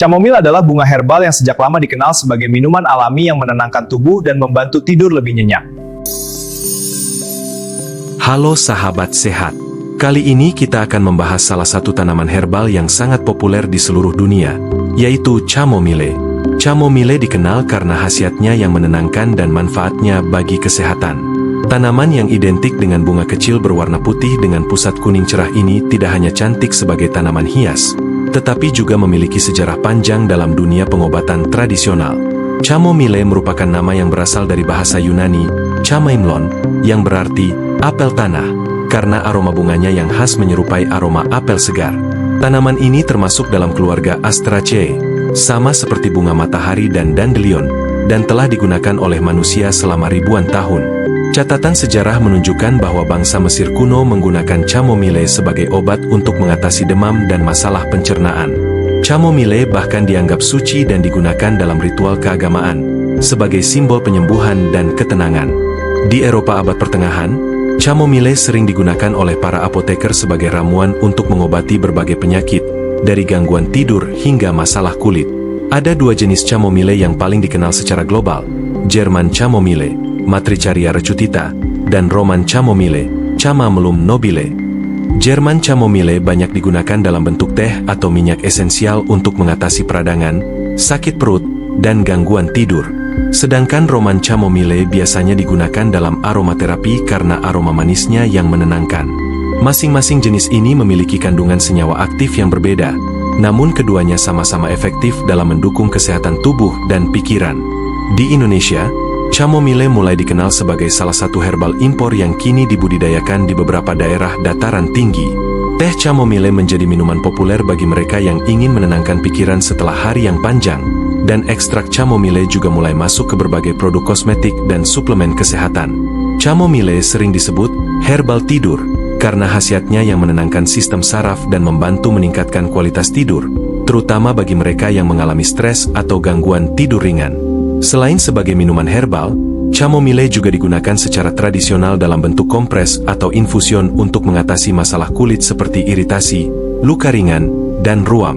Chamomile adalah bunga herbal yang sejak lama dikenal sebagai minuman alami yang menenangkan tubuh dan membantu tidur lebih nyenyak. Halo sahabat sehat. Kali ini kita akan membahas salah satu tanaman herbal yang sangat populer di seluruh dunia, yaitu chamomile. Chamomile dikenal karena khasiatnya yang menenangkan dan manfaatnya bagi kesehatan. Tanaman yang identik dengan bunga kecil berwarna putih dengan pusat kuning cerah ini tidak hanya cantik sebagai tanaman hias, tetapi juga memiliki sejarah panjang dalam dunia pengobatan tradisional. Chamomile merupakan nama yang berasal dari bahasa Yunani, chamaimlon, yang berarti apel tanah, karena aroma bunganya yang khas menyerupai aroma apel segar. Tanaman ini termasuk dalam keluarga Asteraceae, sama seperti bunga matahari dan dandelion, dan telah digunakan oleh manusia selama ribuan tahun. Catatan sejarah menunjukkan bahwa bangsa Mesir kuno menggunakan chamomile sebagai obat untuk mengatasi demam dan masalah pencernaan. Chamomile bahkan dianggap suci dan digunakan dalam ritual keagamaan, sebagai simbol penyembuhan dan ketenangan. Di Eropa abad pertengahan, chamomile sering digunakan oleh para apoteker sebagai ramuan untuk mengobati berbagai penyakit, dari gangguan tidur hingga masalah kulit. Ada dua jenis chamomile yang paling dikenal secara global, Jerman chamomile, Matricaria recutita, dan Roman chamomile, Chamaemlum nobile. Jerman chamomile banyak digunakan dalam bentuk teh atau minyak esensial untuk mengatasi peradangan, sakit perut, dan gangguan tidur. Sedangkan Roman chamomile biasanya digunakan dalam aromaterapi karena aroma manisnya yang menenangkan. Masing-masing jenis ini memiliki kandungan senyawa aktif yang berbeda, namun keduanya sama-sama efektif dalam mendukung kesehatan tubuh dan pikiran. Di Indonesia, chamomile mulai dikenal sebagai salah satu herbal impor yang kini dibudidayakan di beberapa daerah dataran tinggi. Teh chamomile menjadi minuman populer bagi mereka yang ingin menenangkan pikiran setelah hari yang panjang, dan ekstrak chamomile juga mulai masuk ke berbagai produk kosmetik dan suplemen kesehatan. Chamomile sering disebut herbal tidur, karena khasiatnya yang menenangkan sistem saraf dan membantu meningkatkan kualitas tidur, terutama bagi mereka yang mengalami stres atau gangguan tidur ringan. Selain sebagai minuman herbal, chamomile juga digunakan secara tradisional dalam bentuk kompres atau infusion untuk mengatasi masalah kulit seperti iritasi, luka ringan, dan ruam.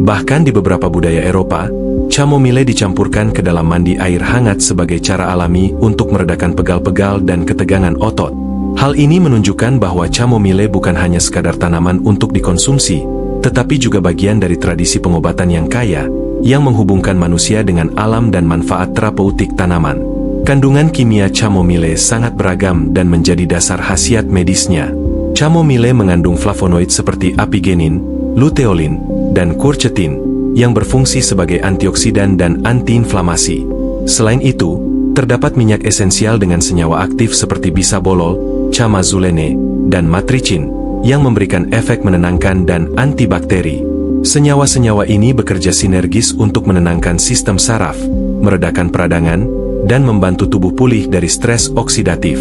Bahkan di beberapa budaya Eropa, chamomile dicampurkan ke dalam mandi air hangat sebagai cara alami untuk meredakan pegal-pegal dan ketegangan otot. Hal ini menunjukkan bahwa chamomile bukan hanya sekadar tanaman untuk dikonsumsi, tetapi juga bagian dari tradisi pengobatan yang kaya, yang menghubungkan manusia dengan alam dan manfaat terapeutik tanaman. Kandungan kimia chamomile sangat beragam dan menjadi dasar khasiat medisnya. Chamomile mengandung flavonoid seperti apigenin, luteolin, dan quercetin, yang berfungsi sebagai antioksidan dan antiinflamasi. Selain itu, terdapat minyak esensial dengan senyawa aktif seperti bisabolol, chamazulene, dan matricin, yang memberikan efek menenangkan dan antibakteri. Senyawa-senyawa ini bekerja sinergis untuk menenangkan sistem saraf, meredakan peradangan, dan membantu tubuh pulih dari stres oksidatif.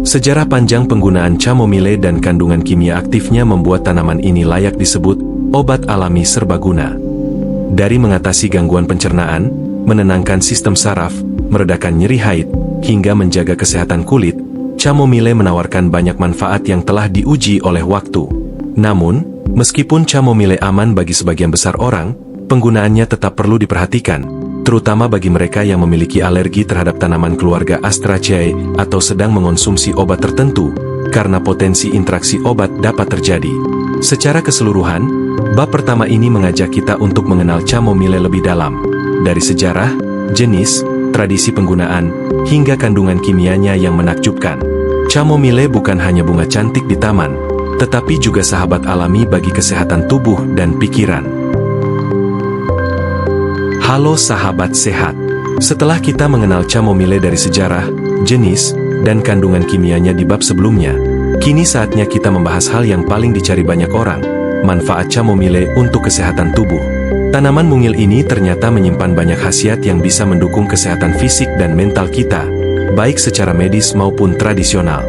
Sejarah panjang penggunaan chamomile dan kandungan kimia aktifnya membuat tanaman ini layak disebut obat alami serbaguna. Dari mengatasi gangguan pencernaan, menenangkan sistem saraf, meredakan nyeri haid, hingga menjaga kesehatan kulit, chamomile menawarkan banyak manfaat yang telah diuji oleh waktu. Namun, meskipun chamomile aman bagi sebagian besar orang, penggunaannya tetap perlu diperhatikan, terutama bagi mereka yang memiliki alergi terhadap tanaman keluarga Asteraceae atau sedang mengonsumsi obat tertentu, karena potensi interaksi obat dapat terjadi. Secara keseluruhan, bab pertama ini mengajak kita untuk mengenal chamomile lebih dalam, dari sejarah, jenis, tradisi penggunaan, hingga kandungan kimianya yang menakjubkan. Chamomile bukan hanya bunga cantik di taman, tetapi juga sahabat alami bagi kesehatan tubuh dan pikiran. Halo sahabat sehat. Setelah kita mengenal chamomile dari sejarah, jenis, dan kandungan kimianya di bab sebelumnya, kini saatnya kita membahas hal yang paling dicari banyak orang, manfaat chamomile untuk kesehatan tubuh. Tanaman mungil ini ternyata menyimpan banyak khasiat yang bisa mendukung kesehatan fisik dan mental kita, baik secara medis maupun tradisional.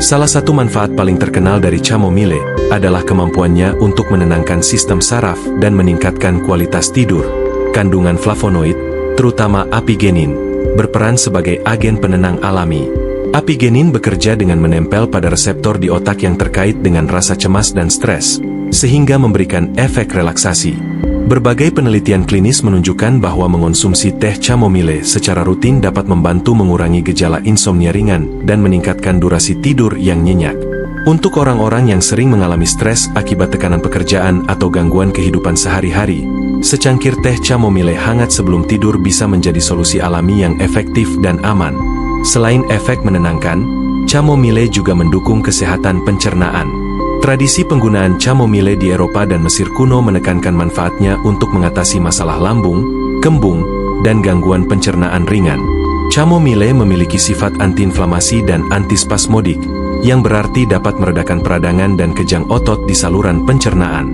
Salah satu manfaat paling terkenal dari chamomile adalah kemampuannya untuk menenangkan sistem saraf dan meningkatkan kualitas tidur. Kandungan flavonoid, terutama apigenin, berperan sebagai agen penenang alami. Apigenin bekerja dengan menempel pada reseptor di otak yang terkait dengan rasa cemas dan stres, sehingga memberikan efek relaksasi. Berbagai penelitian klinis menunjukkan bahwa mengonsumsi teh chamomile secara rutin dapat membantu mengurangi gejala insomnia ringan dan meningkatkan durasi tidur yang nyenyak. Untuk orang-orang yang sering mengalami stres akibat tekanan pekerjaan atau gangguan kehidupan sehari-hari, secangkir teh chamomile hangat sebelum tidur bisa menjadi solusi alami yang efektif dan aman. Selain efek menenangkan, chamomile juga mendukung kesehatan pencernaan. Tradisi penggunaan chamomile di Eropa dan Mesir kuno menekankan manfaatnya untuk mengatasi masalah lambung, kembung, dan gangguan pencernaan ringan. Chamomile memiliki sifat antiinflamasi dan antispasmodik, yang berarti dapat meredakan peradangan dan kejang otot di saluran pencernaan.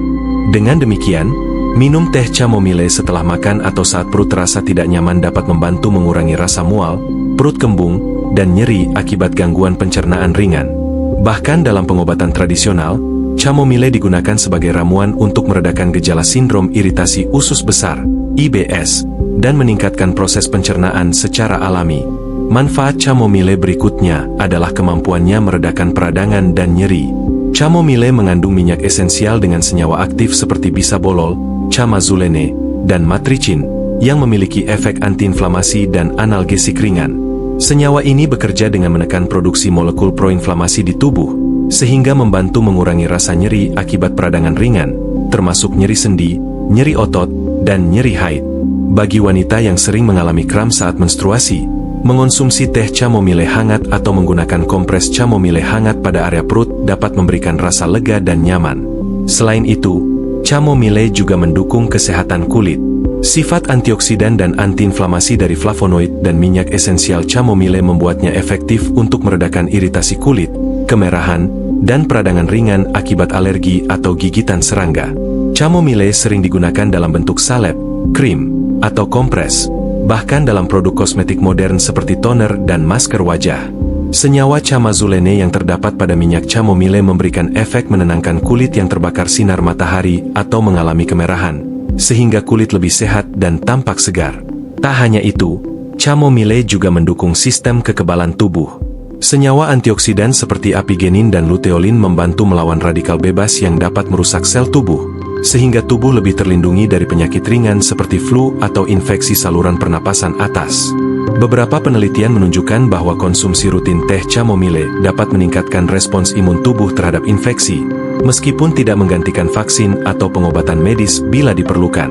Dengan demikian, minum teh chamomile setelah makan atau saat perut terasa tidak nyaman dapat membantu mengurangi rasa mual, perut kembung, dan nyeri akibat gangguan pencernaan ringan. Bahkan dalam pengobatan tradisional, chamomile digunakan sebagai ramuan untuk meredakan gejala sindrom iritasi usus besar, IBS, dan meningkatkan proses pencernaan secara alami. Manfaat chamomile berikutnya adalah kemampuannya meredakan peradangan dan nyeri. Chamomile mengandung minyak esensial dengan senyawa aktif seperti bisabolol, chamazulene, dan matricin, yang memiliki efek antiinflamasi dan analgesik ringan. Senyawa ini bekerja dengan menekan produksi molekul proinflamasi di tubuh, sehingga membantu mengurangi rasa nyeri akibat peradangan ringan, termasuk nyeri sendi, nyeri otot, dan nyeri haid. Bagi wanita yang sering mengalami kram saat menstruasi, mengonsumsi teh chamomile hangat atau menggunakan kompres chamomile hangat pada area perut dapat memberikan rasa lega dan nyaman. Selain itu, chamomile juga mendukung kesehatan kulit. Sifat antioksidan dan antiinflamasi dari flavonoid dan minyak esensial chamomile membuatnya efektif untuk meredakan iritasi kulit, kemerahan, dan peradangan ringan akibat alergi atau gigitan serangga. Chamomile sering digunakan dalam bentuk salep, krim, atau kompres, bahkan dalam produk kosmetik modern seperti toner dan masker wajah. Senyawa chamazulene yang terdapat pada minyak chamomile memberikan efek menenangkan kulit yang terbakar sinar matahari atau mengalami kemerahan, sehingga kulit lebih sehat dan tampak segar. Tak hanya itu, chamomile juga mendukung sistem kekebalan tubuh. Senyawa antioksidan seperti apigenin dan luteolin membantu melawan radikal bebas yang dapat merusak sel tubuh, sehingga tubuh lebih terlindungi dari penyakit ringan seperti flu atau infeksi saluran pernapasan atas. Beberapa penelitian menunjukkan bahwa konsumsi rutin teh chamomile dapat meningkatkan respons imun tubuh terhadap infeksi, meskipun tidak menggantikan vaksin atau pengobatan medis bila diperlukan.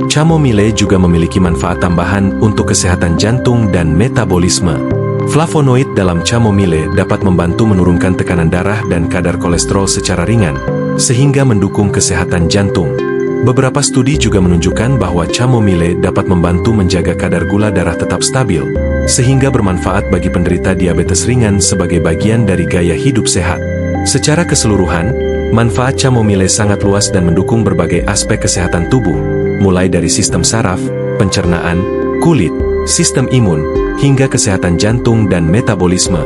Chamomile juga memiliki manfaat tambahan untuk kesehatan jantung dan metabolisme. Flavonoid dalam chamomile dapat membantu menurunkan tekanan darah dan kadar kolesterol secara ringan, sehingga mendukung kesehatan jantung. Beberapa studi juga menunjukkan bahwa chamomile dapat membantu menjaga kadar gula darah tetap stabil, sehingga bermanfaat bagi penderita diabetes ringan sebagai bagian dari gaya hidup sehat. Secara keseluruhan, manfaat chamomile sangat luas dan mendukung berbagai aspek kesehatan tubuh, mulai dari sistem saraf, pencernaan, kulit, sistem imun, hingga kesehatan jantung dan metabolisme.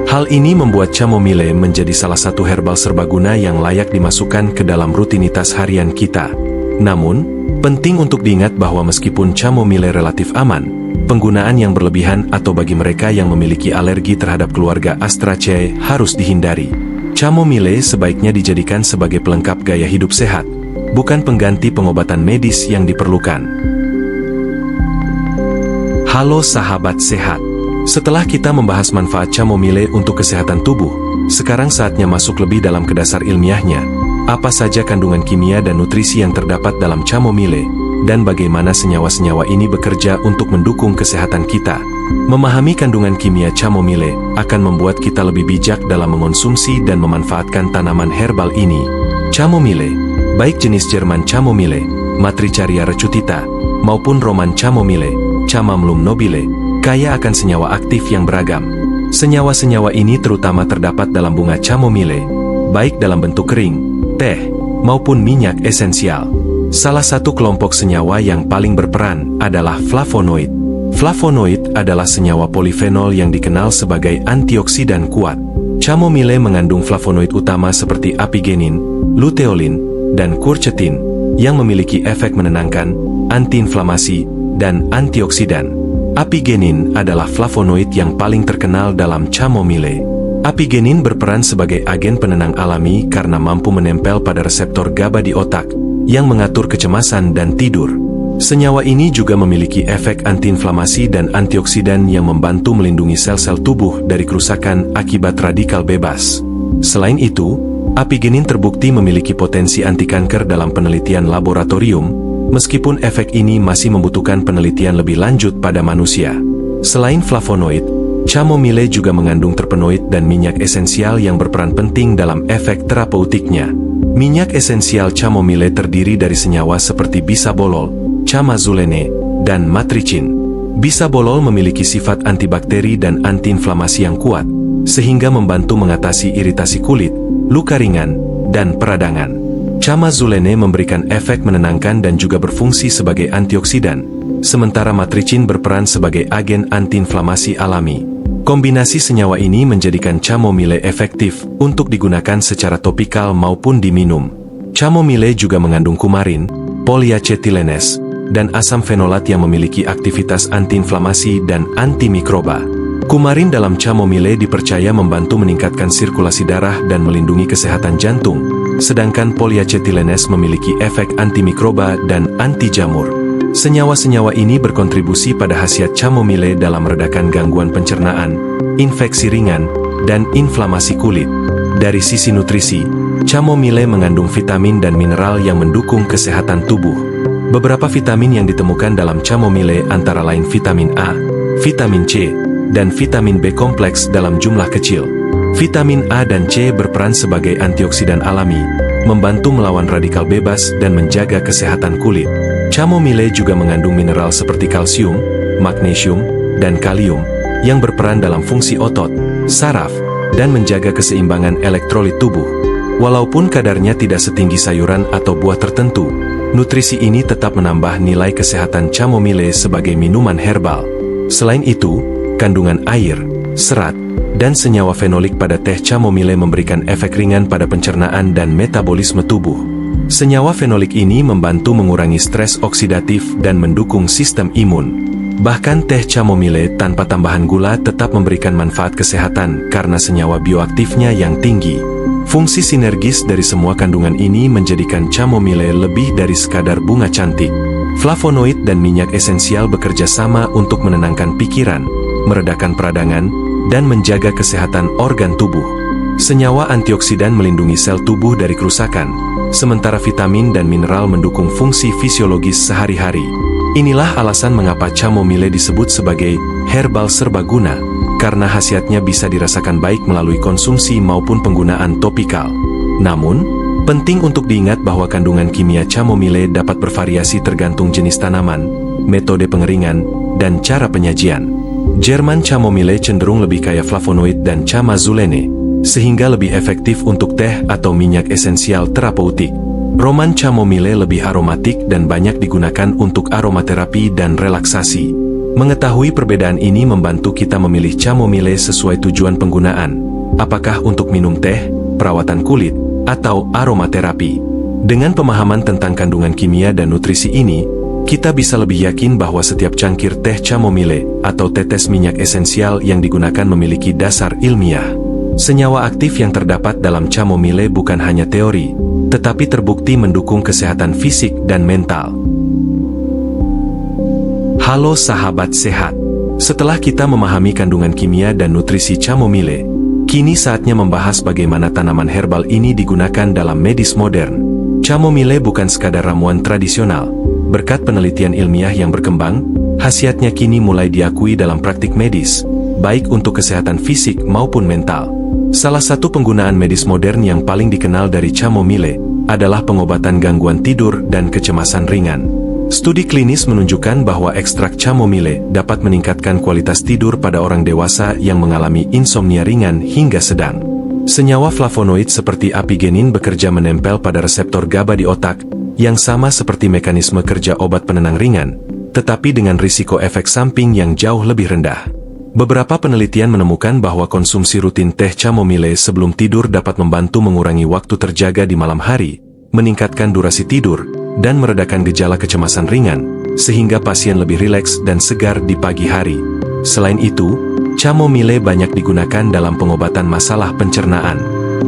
Hal ini membuat chamomile menjadi salah satu herbal serbaguna yang layak dimasukkan ke dalam rutinitas harian kita. Namun, penting untuk diingat bahwa meskipun chamomile relatif aman, penggunaan yang berlebihan atau bagi mereka yang memiliki alergi terhadap keluarga Astraceae harus dihindari. Chamomile sebaiknya dijadikan sebagai pelengkap gaya hidup sehat, bukan pengganti pengobatan medis yang diperlukan. Halo sahabat sehat. Setelah kita membahas manfaat chamomile untuk kesehatan tubuh, sekarang saatnya masuk lebih dalam ke dasar ilmiahnya. Apa saja kandungan kimia dan nutrisi yang terdapat dalam chamomile, dan bagaimana senyawa-senyawa ini bekerja untuk mendukung kesehatan kita. Memahami kandungan kimia chamomile akan membuat kita lebih bijak dalam mengonsumsi dan memanfaatkan tanaman herbal ini. Chamomile, baik jenis Jerman chamomile, Matricaria recutita, maupun Roman chamomile, Chamamlum nobile, kaya akan senyawa aktif yang beragam. Senyawa-senyawa ini terutama terdapat dalam bunga chamomile, baik dalam bentuk kering, teh, maupun minyak esensial. Salah satu kelompok senyawa yang paling berperan adalah flavonoid. Flavonoid adalah senyawa polifenol yang dikenal sebagai antioksidan kuat. Chamomile mengandung flavonoid utama seperti apigenin, luteolin, dan quercetin, yang memiliki efek menenangkan, antiinflamasi, dan antioksidan. Apigenin adalah flavonoid yang paling terkenal dalam chamomile. Apigenin berperan sebagai agen penenang alami karena mampu menempel pada reseptor GABA di otak, yang mengatur kecemasan dan tidur. Senyawa ini juga memiliki efek antiinflamasi dan antioksidan yang membantu melindungi sel-sel tubuh dari kerusakan akibat radikal bebas. Selain itu, apigenin terbukti memiliki potensi anti kanker dalam penelitian laboratorium, meskipun efek ini masih membutuhkan penelitian lebih lanjut pada manusia. Selain flavonoid, chamomile juga mengandung terpenoid dan minyak esensial yang berperan penting dalam efek terapeutiknya. Minyak esensial chamomile terdiri dari senyawa seperti bisabolol, chamazulene, dan matricin. Bisabolol memiliki sifat antibakteri dan antiinflamasi yang kuat, sehingga membantu mengatasi iritasi kulit, luka ringan, dan peradangan. Chamazulene memberikan efek menenangkan dan juga berfungsi sebagai antioksidan, sementara matricin berperan sebagai agen antiinflamasi alami. Kombinasi senyawa ini menjadikan chamomile efektif untuk digunakan secara topikal maupun diminum. Chamomile juga mengandung kumarin, polyacethylenes, dan asam fenolat yang memiliki aktivitas antiinflamasi dan antimikroba. Kumarin dalam chamomile dipercaya membantu meningkatkan sirkulasi darah dan melindungi kesehatan jantung, sedangkan polyacethylenes memiliki efek antimikroba dan anti jamur. Senyawa-senyawa ini berkontribusi pada khasiat chamomile dalam meredakan gangguan pencernaan, infeksi ringan, dan inflamasi kulit. Dari sisi nutrisi, chamomile mengandung vitamin dan mineral yang mendukung kesehatan tubuh. Beberapa vitamin yang ditemukan dalam chamomile antara lain vitamin A, vitamin C, dan vitamin B kompleks dalam jumlah kecil. Vitamin A dan C berperan sebagai antioksidan alami, membantu melawan radikal bebas dan menjaga kesehatan kulit. Chamomile juga mengandung mineral seperti kalsium, magnesium, dan kalium, yang berperan dalam fungsi otot, saraf, dan menjaga keseimbangan elektrolit tubuh. Walaupun kadarnya tidak setinggi sayuran atau buah tertentu, nutrisi ini tetap menambah nilai kesehatan chamomile sebagai minuman herbal. Selain itu, kandungan air, serat, dan senyawa fenolik pada teh chamomile memberikan efek ringan pada pencernaan dan metabolisme tubuh. Senyawa fenolik ini membantu mengurangi stres oksidatif dan mendukung sistem imun. Bahkan teh chamomile tanpa tambahan gula tetap memberikan manfaat kesehatan karena senyawa bioaktifnya yang tinggi. Fungsi sinergis dari semua kandungan ini menjadikan chamomile lebih dari sekadar bunga cantik. Flavonoid dan minyak esensial bekerja sama untuk menenangkan pikiran, meredakan peradangan, dan menjaga kesehatan organ tubuh. Senyawa antioksidan melindungi sel tubuh dari kerusakan, sementara vitamin dan mineral mendukung fungsi fisiologis sehari-hari. Inilah alasan mengapa chamomile disebut sebagai herbal serbaguna, karena khasiatnya bisa dirasakan baik melalui konsumsi maupun penggunaan topikal. Namun, penting untuk diingat bahwa kandungan kimia chamomile dapat bervariasi tergantung jenis tanaman, metode pengeringan, dan cara penyajian. Jerman chamomile cenderung lebih kaya flavonoid dan chamazulene, sehingga lebih efektif untuk teh atau minyak esensial terapeutik. Roman chamomile lebih aromatik dan banyak digunakan untuk aromaterapi dan relaksasi. Mengetahui perbedaan ini membantu kita memilih chamomile sesuai tujuan penggunaan, apakah untuk minum teh, perawatan kulit, atau aromaterapi. Dengan pemahaman tentang kandungan kimia dan nutrisi ini, kita bisa lebih yakin bahwa setiap cangkir teh chamomile atau tetes minyak esensial yang digunakan memiliki dasar ilmiah. Senyawa aktif yang terdapat dalam chamomile bukan hanya teori, tetapi terbukti mendukung kesehatan fisik dan mental. Halo sahabat sehat. Setelah kita memahami kandungan kimia dan nutrisi chamomile, kini saatnya membahas bagaimana tanaman herbal ini digunakan dalam medis modern. Chamomile bukan sekadar ramuan tradisional. Berkat penelitian ilmiah yang berkembang, khasiatnya kini mulai diakui dalam praktik medis, baik untuk kesehatan fisik maupun mental. Salah satu penggunaan medis modern yang paling dikenal dari chamomile adalah pengobatan gangguan tidur dan kecemasan ringan. Studi klinis menunjukkan bahwa ekstrak chamomile dapat meningkatkan kualitas tidur pada orang dewasa yang mengalami insomnia ringan hingga sedang. Senyawa flavonoid seperti apigenin bekerja menempel pada reseptor GABA di otak, yang sama seperti mekanisme kerja obat penenang ringan, tetapi dengan risiko efek samping yang jauh lebih rendah. Beberapa penelitian menemukan bahwa konsumsi rutin teh chamomile sebelum tidur dapat membantu mengurangi waktu terjaga di malam hari, meningkatkan durasi tidur, dan meredakan gejala kecemasan ringan, sehingga pasien lebih rileks dan segar di pagi hari. Selain itu, chamomile banyak digunakan dalam pengobatan masalah pencernaan.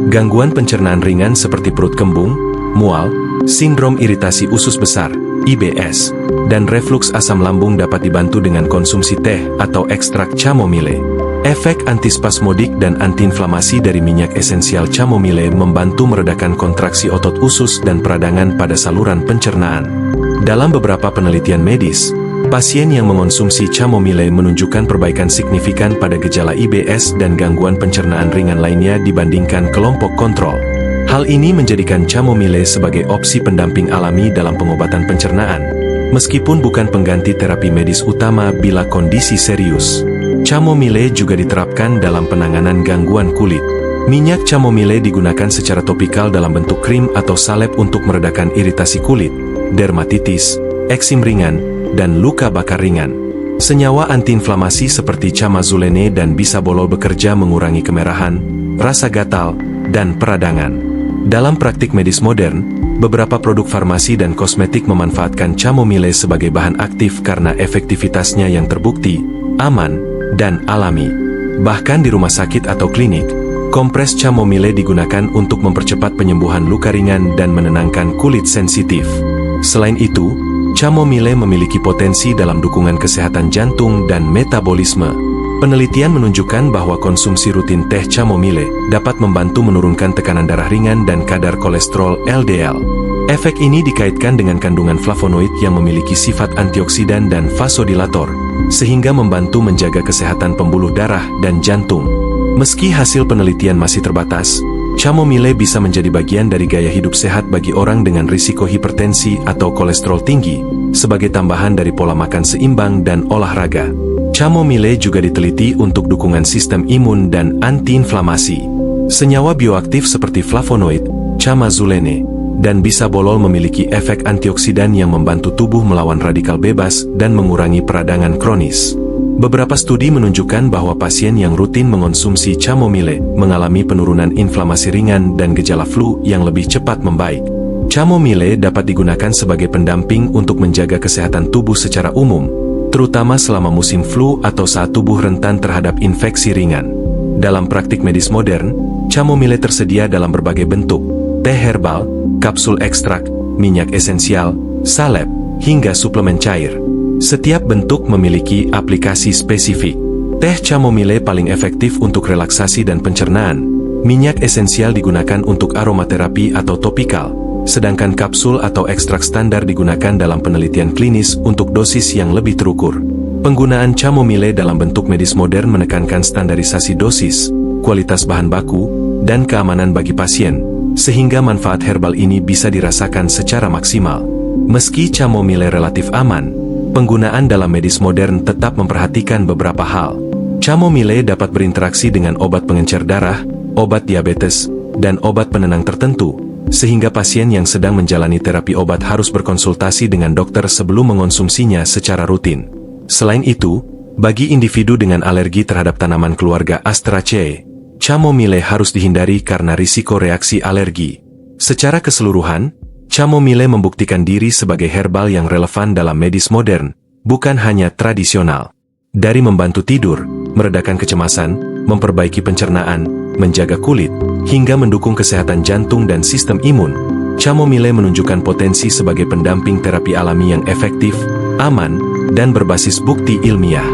Gangguan pencernaan ringan seperti perut kembung, mual, Sindrom iritasi usus besar, IBS, dan refluks asam lambung dapat dibantu dengan konsumsi teh atau ekstrak chamomile. Efek antispasmodik dan antiinflamasi dari minyak esensial chamomile membantu meredakan kontraksi otot usus dan peradangan pada saluran pencernaan. Dalam beberapa penelitian medis, pasien yang mengonsumsi chamomile menunjukkan perbaikan signifikan pada gejala IBS dan gangguan pencernaan ringan lainnya dibandingkan kelompok kontrol. Hal ini menjadikan chamomile sebagai opsi pendamping alami dalam pengobatan pencernaan, meskipun bukan pengganti terapi medis utama bila kondisi serius. Chamomile juga diterapkan dalam penanganan gangguan kulit. Minyak chamomile digunakan secara topikal dalam bentuk krim atau salep untuk meredakan iritasi kulit, dermatitis, eksim ringan, dan luka bakar ringan. Senyawa antiinflamasi seperti chamazulene dan bisabolol bekerja mengurangi kemerahan, rasa gatal, dan peradangan. Dalam praktik medis modern, beberapa produk farmasi dan kosmetik memanfaatkan chamomile sebagai bahan aktif karena efektivitasnya yang terbukti, aman, dan alami. Bahkan di rumah sakit atau klinik, kompres chamomile digunakan untuk mempercepat penyembuhan luka ringan dan menenangkan kulit sensitif. Selain itu, chamomile memiliki potensi dalam dukungan kesehatan jantung dan metabolisme. Penelitian menunjukkan bahwa konsumsi rutin teh chamomile dapat membantu menurunkan tekanan darah ringan dan kadar kolesterol LDL. Efek ini dikaitkan dengan kandungan flavonoid yang memiliki sifat antioksidan dan vasodilator, sehingga membantu menjaga kesehatan pembuluh darah dan jantung. Meski hasil penelitian masih terbatas, chamomile bisa menjadi bagian dari gaya hidup sehat bagi orang dengan risiko hipertensi atau kolesterol tinggi, sebagai tambahan dari pola makan seimbang dan olahraga. Chamomile juga diteliti untuk dukungan sistem imun dan antiinflamasi. Senyawa bioaktif seperti flavonoid, chamazulene, dan bisabolol memiliki efek antioksidan yang membantu tubuh melawan radikal bebas dan mengurangi peradangan kronis. Beberapa studi menunjukkan bahwa pasien yang rutin mengonsumsi chamomile mengalami penurunan inflamasi ringan dan gejala flu yang lebih cepat membaik. Chamomile dapat digunakan sebagai pendamping untuk menjaga kesehatan tubuh secara umum, terutama selama musim flu atau saat tubuh rentan terhadap infeksi ringan. Dalam praktik medis modern, chamomile tersedia dalam berbagai bentuk: teh herbal, kapsul ekstrak, minyak esensial, salep, hingga suplemen cair. Setiap bentuk memiliki aplikasi spesifik. Teh chamomile paling efektif untuk relaksasi dan pencernaan. Minyak esensial digunakan untuk aromaterapi atau topikal, sedangkan kapsul atau ekstrak standar digunakan dalam penelitian klinis untuk dosis yang lebih terukur. Penggunaan chamomile dalam bentuk medis modern menekankan standarisasi dosis, kualitas bahan baku, dan keamanan bagi pasien, sehingga manfaat herbal ini bisa dirasakan secara maksimal. Meski chamomile relatif aman, penggunaan dalam medis modern tetap memperhatikan beberapa hal. Chamomile dapat berinteraksi dengan obat pengencer darah, obat diabetes, dan obat penenang tertentu, sehingga pasien yang sedang menjalani terapi obat harus berkonsultasi dengan dokter sebelum mengonsumsinya secara rutin. Selain itu, bagi individu dengan alergi terhadap tanaman keluarga Asteraceae, chamomile harus dihindari karena risiko reaksi alergi. Secara keseluruhan, chamomile membuktikan diri sebagai herbal yang relevan dalam medis modern, bukan hanya tradisional. Dari membantu tidur, meredakan kecemasan, memperbaiki pencernaan, menjaga kulit, hingga mendukung kesehatan jantung dan sistem imun, chamomile menunjukkan potensi sebagai pendamping terapi alami yang efektif, aman, dan berbasis bukti ilmiah.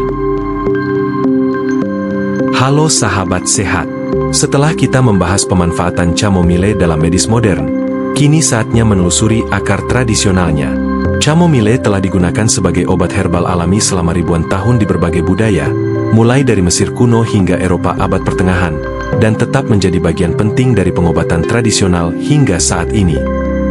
Halo sahabat sehat, setelah kita membahas pemanfaatan chamomile dalam medis modern, kini saatnya menelusuri akar tradisionalnya. Chamomile telah digunakan sebagai obat herbal alami selama ribuan tahun di berbagai budaya, mulai dari Mesir kuno hingga Eropa abad pertengahan, dan tetap menjadi bagian penting dari pengobatan tradisional hingga saat ini.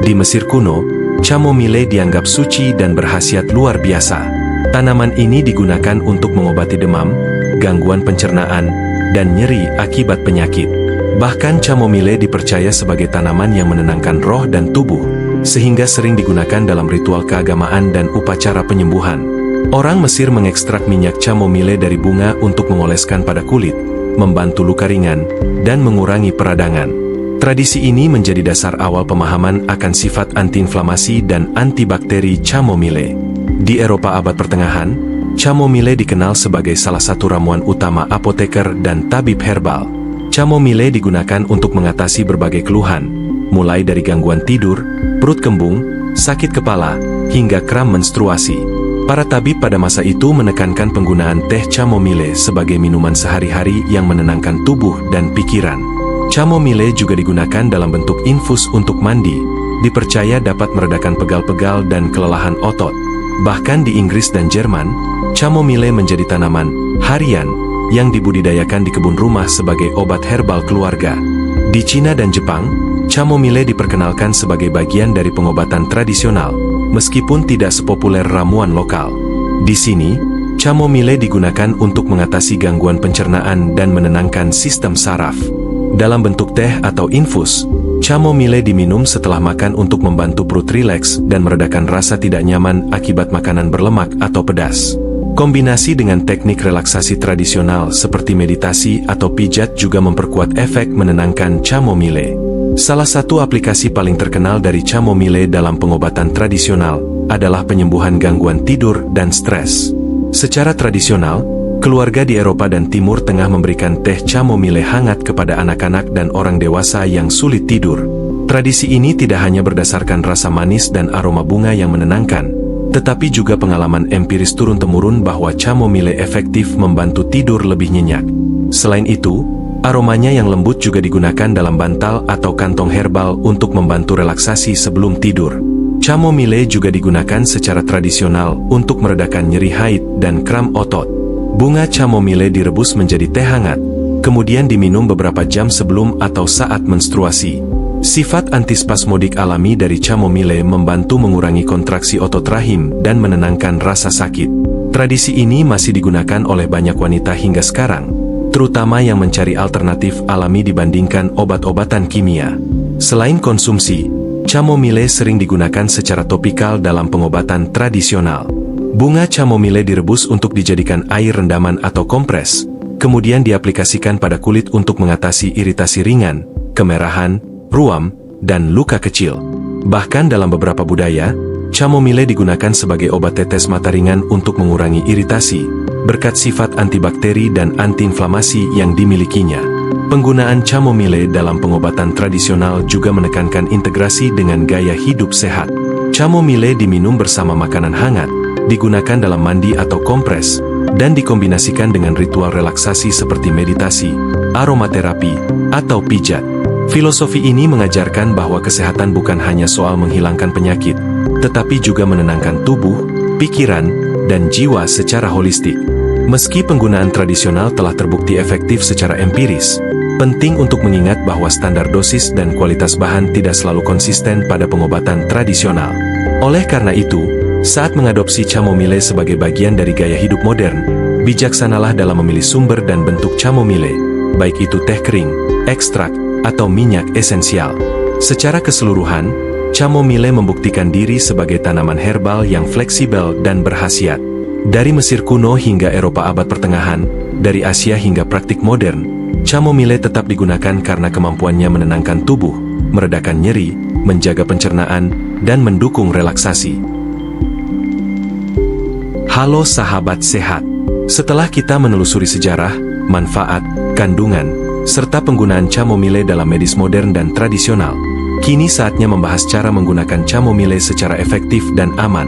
Di Mesir kuno, chamomile dianggap suci dan berkhasiat luar biasa. Tanaman ini digunakan untuk mengobati demam, gangguan pencernaan, dan nyeri akibat penyakit. Bahkan chamomile dipercaya sebagai tanaman yang menenangkan roh dan tubuh, sehingga sering digunakan dalam ritual keagamaan dan upacara penyembuhan. Orang Mesir mengekstrak minyak chamomile dari bunga untuk mengoleskan pada kulit, membantu luka ringan, dan mengurangi peradangan. Tradisi ini menjadi dasar awal pemahaman akan sifat antiinflamasi dan antibakteri chamomile. Di Eropa abad pertengahan, chamomile dikenal sebagai salah satu ramuan utama apoteker dan tabib herbal. Chamomile digunakan untuk mengatasi berbagai keluhan, mulai dari gangguan tidur, perut kembung, sakit kepala, hingga kram menstruasi. Para tabib pada masa itu menekankan penggunaan teh chamomile sebagai minuman sehari-hari yang menenangkan tubuh dan pikiran. Chamomile juga digunakan dalam bentuk infus untuk mandi, dipercaya dapat meredakan pegal-pegal dan kelelahan otot. Bahkan di Inggris dan Jerman, chamomile menjadi tanaman harian yang dibudidayakan di kebun rumah sebagai obat herbal keluarga. Di Cina dan Jepang, chamomile diperkenalkan sebagai bagian dari pengobatan tradisional, meskipun tidak sepopuler ramuan lokal. Di sini, chamomile digunakan untuk mengatasi gangguan pencernaan dan menenangkan sistem saraf. Dalam bentuk teh atau infus, chamomile diminum setelah makan untuk membantu perut rileks dan meredakan rasa tidak nyaman akibat makanan berlemak atau pedas. Kombinasi dengan teknik relaksasi tradisional seperti meditasi atau pijat juga memperkuat efek menenangkan chamomile. Salah satu aplikasi paling terkenal dari chamomile dalam pengobatan tradisional adalah penyembuhan gangguan tidur dan stres. Secara tradisional, keluarga di Eropa dan Timur Tengah memberikan teh chamomile hangat kepada anak-anak dan orang dewasa yang sulit tidur. Tradisi ini tidak hanya berdasarkan rasa manis dan aroma bunga yang menenangkan, tetapi juga pengalaman empiris turun-temurun bahwa chamomile efektif membantu tidur lebih nyenyak. Selain itu, aromanya yang lembut juga digunakan dalam bantal atau kantong herbal untuk membantu relaksasi sebelum tidur. Chamomile juga digunakan secara tradisional untuk meredakan nyeri haid dan kram otot. Bunga chamomile direbus menjadi teh hangat, kemudian diminum beberapa jam sebelum atau saat menstruasi. Sifat antispasmodik alami dari chamomile membantu mengurangi kontraksi otot rahim dan menenangkan rasa sakit. Tradisi ini masih digunakan oleh banyak wanita hingga sekarang, terutama yang mencari alternatif alami dibandingkan obat-obatan kimia. Selain konsumsi, chamomile sering digunakan secara topikal dalam pengobatan tradisional. Bunga chamomile direbus untuk dijadikan air rendaman atau kompres, kemudian diaplikasikan pada kulit untuk mengatasi iritasi ringan, kemerahan, ruam, dan luka kecil. Bahkan dalam beberapa budaya, chamomile digunakan sebagai obat tetes mata ringan untuk mengurangi iritasi, berkat sifat antibakteri dan antiinflamasi yang dimilikinya. Penggunaan chamomile dalam pengobatan tradisional juga menekankan integrasi dengan gaya hidup sehat. Chamomile diminum bersama makanan hangat, digunakan dalam mandi atau kompres, dan dikombinasikan dengan ritual relaksasi seperti meditasi, aromaterapi, atau pijat. Filosofi ini mengajarkan bahwa kesehatan bukan hanya soal menghilangkan penyakit, tetapi juga menenangkan tubuh, pikiran, dan jiwa secara holistik. Meski penggunaan tradisional telah terbukti efektif secara empiris, penting untuk mengingat bahwa standar dosis dan kualitas bahan tidak selalu konsisten pada pengobatan tradisional. Oleh karena itu, saat mengadopsi chamomile sebagai bagian dari gaya hidup modern, bijaksanalah dalam memilih sumber dan bentuk chamomile, baik itu teh kering, ekstrak, atau minyak esensial. Secara keseluruhan, chamomile membuktikan diri sebagai tanaman herbal yang fleksibel dan berkhasiat. Dari Mesir kuno hingga Eropa abad pertengahan, dari Asia hingga praktik modern, chamomile tetap digunakan karena kemampuannya menenangkan tubuh, meredakan nyeri, menjaga pencernaan, dan mendukung relaksasi. Halo sahabat sehat. Setelah kita menelusuri sejarah, manfaat, kandungan, serta penggunaan chamomile dalam medis modern dan tradisional, kini saatnya membahas cara menggunakan chamomile secara efektif dan aman.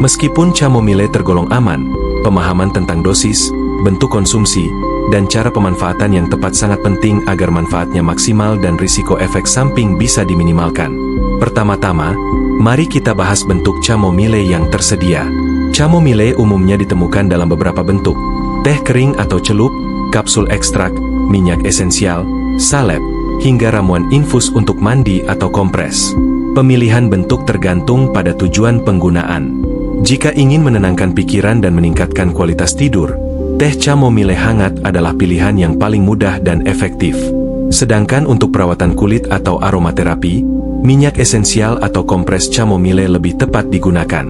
Meskipun chamomile tergolong aman, pemahaman tentang dosis, bentuk konsumsi, dan cara pemanfaatan yang tepat sangat penting agar manfaatnya maksimal dan risiko efek samping bisa diminimalkan. Pertama-tama, mari kita bahas bentuk chamomile yang tersedia. Chamomile umumnya ditemukan dalam beberapa bentuk: teh kering atau celup, kapsul ekstrak, minyak esensial, salep, hingga ramuan infus untuk mandi atau kompres. Pemilihan bentuk tergantung pada tujuan penggunaan. Jika ingin menenangkan pikiran dan meningkatkan kualitas tidur, teh chamomile hangat adalah pilihan yang paling mudah dan efektif. Sedangkan untuk perawatan kulit atau aromaterapi, minyak esensial atau kompres chamomile lebih tepat digunakan.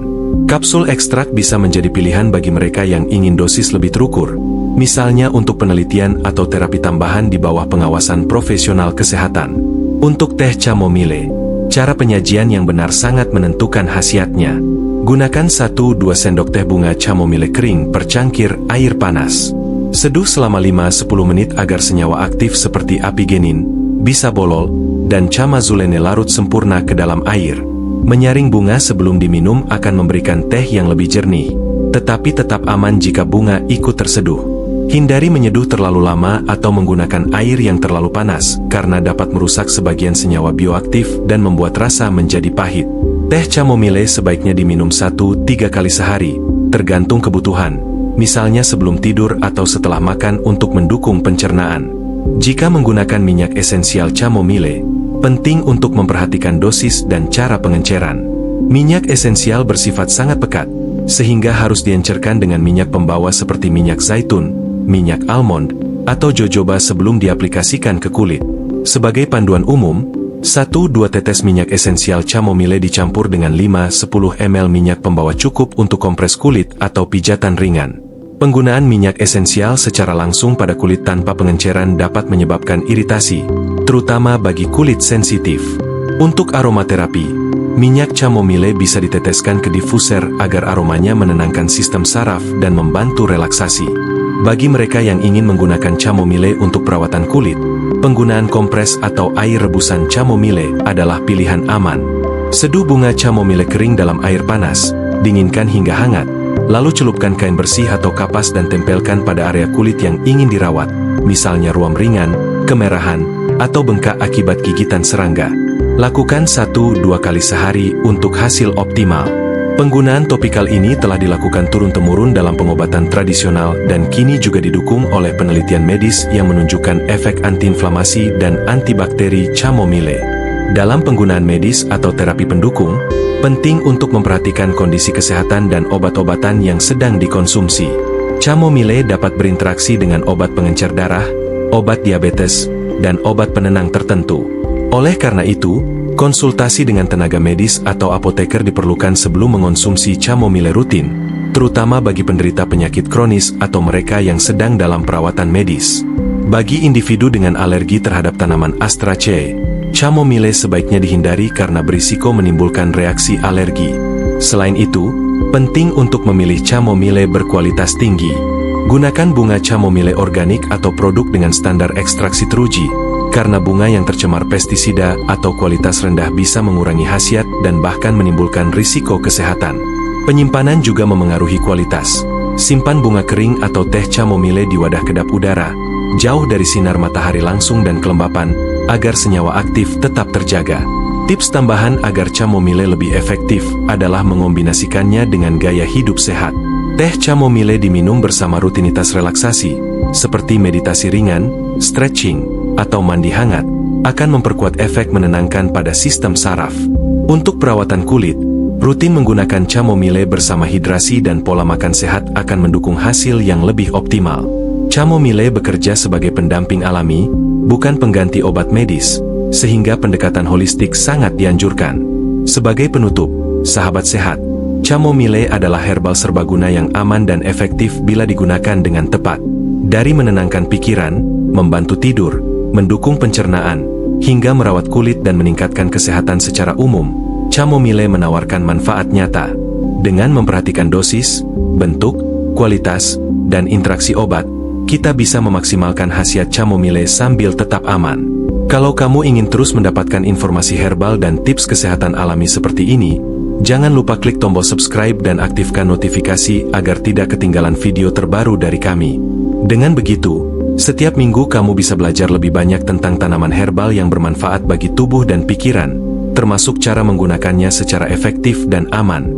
Kapsul ekstrak bisa menjadi pilihan bagi mereka yang ingin dosis lebih terukur, misalnya untuk penelitian atau terapi tambahan di bawah pengawasan profesional kesehatan. Untuk teh chamomile, cara penyajian yang benar sangat menentukan khasiatnya. Gunakan 1-2 sendok teh bunga chamomile kering per cangkir air panas. Seduh selama 5-10 menit agar senyawa aktif seperti apigenin, bisabolol, dan chamazulene larut sempurna ke dalam air. Menyaring bunga sebelum diminum akan memberikan teh yang lebih jernih, tetapi tetap aman jika bunga ikut terseduh. Hindari menyeduh terlalu lama atau menggunakan air yang terlalu panas, karena dapat merusak sebagian senyawa bioaktif dan membuat rasa menjadi pahit. Teh chamomile sebaiknya diminum 1-3 kali sehari, tergantung kebutuhan, misalnya sebelum tidur atau setelah makan untuk mendukung pencernaan. Jika menggunakan minyak esensial chamomile, penting untuk memperhatikan dosis dan cara pengenceran. Minyak esensial bersifat sangat pekat, sehingga harus diencerkan dengan minyak pembawa seperti minyak zaitun, minyak almond, atau jojoba sebelum diaplikasikan ke kulit. Sebagai panduan umum, 1-2 tetes minyak esensial chamomile dicampur dengan 5-10 ml minyak pembawa cukup untuk kompres kulit atau pijatan ringan. Penggunaan minyak esensial secara langsung pada kulit tanpa pengenceran dapat menyebabkan iritasi, terutama bagi kulit sensitif. Untuk aromaterapi, minyak chamomile bisa diteteskan ke diffuser agar aromanya menenangkan sistem saraf dan membantu relaksasi. Bagi mereka yang ingin menggunakan chamomile untuk perawatan kulit, penggunaan kompres atau air rebusan chamomile adalah pilihan aman. Seduh bunga chamomile kering dalam air panas, dinginkan hingga hangat, lalu celupkan kain bersih atau kapas dan tempelkan pada area kulit yang ingin dirawat, misalnya ruam ringan, kemerahan, atau bengkak akibat gigitan serangga. Lakukan 1-2 kali sehari untuk hasil optimal. Penggunaan topikal ini telah dilakukan turun-temurun dalam pengobatan tradisional dan kini juga didukung oleh penelitian medis yang menunjukkan efek antiinflamasi dan antibakteri chamomile. Dalam penggunaan medis atau terapi pendukung, penting untuk memperhatikan kondisi kesehatan dan obat-obatan yang sedang dikonsumsi. Chamomile dapat berinteraksi dengan obat pengencer darah, obat diabetes, dan obat penenang tertentu. Oleh karena itu, konsultasi dengan tenaga medis atau apoteker diperlukan sebelum mengonsumsi chamomile rutin, terutama bagi penderita penyakit kronis atau mereka yang sedang dalam perawatan medis. Bagi individu dengan alergi terhadap tanaman Astraceae, chamomile sebaiknya dihindari karena berisiko menimbulkan reaksi alergi. Selain itu, penting untuk memilih chamomile berkualitas tinggi. Gunakan bunga chamomile organik atau produk dengan standar ekstraksi teruji, karena bunga yang tercemar pestisida atau kualitas rendah bisa mengurangi khasiat dan bahkan menimbulkan risiko kesehatan. Penyimpanan juga memengaruhi kualitas. Simpan bunga kering atau teh chamomile di wadah kedap udara, jauh dari sinar matahari langsung dan kelembapan, agar senyawa aktif tetap terjaga. Tips tambahan agar chamomile lebih efektif adalah mengombinasikannya dengan gaya hidup sehat. Teh chamomile diminum bersama rutinitas relaksasi, seperti meditasi ringan, stretching, atau mandi hangat, akan memperkuat efek menenangkan pada sistem saraf. Untuk perawatan kulit, rutin menggunakan chamomile bersama hidrasi dan pola makan sehat akan mendukung hasil yang lebih optimal. Chamomile bekerja sebagai pendamping alami, bukan pengganti obat medis, sehingga pendekatan holistik sangat dianjurkan. Sebagai penutup, sahabat sehat, chamomile adalah herbal serbaguna yang aman dan efektif bila digunakan dengan tepat. Dari menenangkan pikiran, membantu tidur, mendukung pencernaan, hingga merawat kulit dan meningkatkan kesehatan secara umum, chamomile menawarkan manfaat nyata. Dengan memperhatikan dosis, bentuk, kualitas, dan interaksi obat, kita bisa memaksimalkan khasiat chamomile sambil tetap aman. Kalau kamu ingin terus mendapatkan informasi herbal dan tips kesehatan alami seperti ini, jangan lupa klik tombol subscribe dan aktifkan notifikasi agar tidak ketinggalan video terbaru dari kami. Dengan begitu, setiap minggu kamu bisa belajar lebih banyak tentang tanaman herbal yang bermanfaat bagi tubuh dan pikiran, termasuk cara menggunakannya secara efektif dan aman.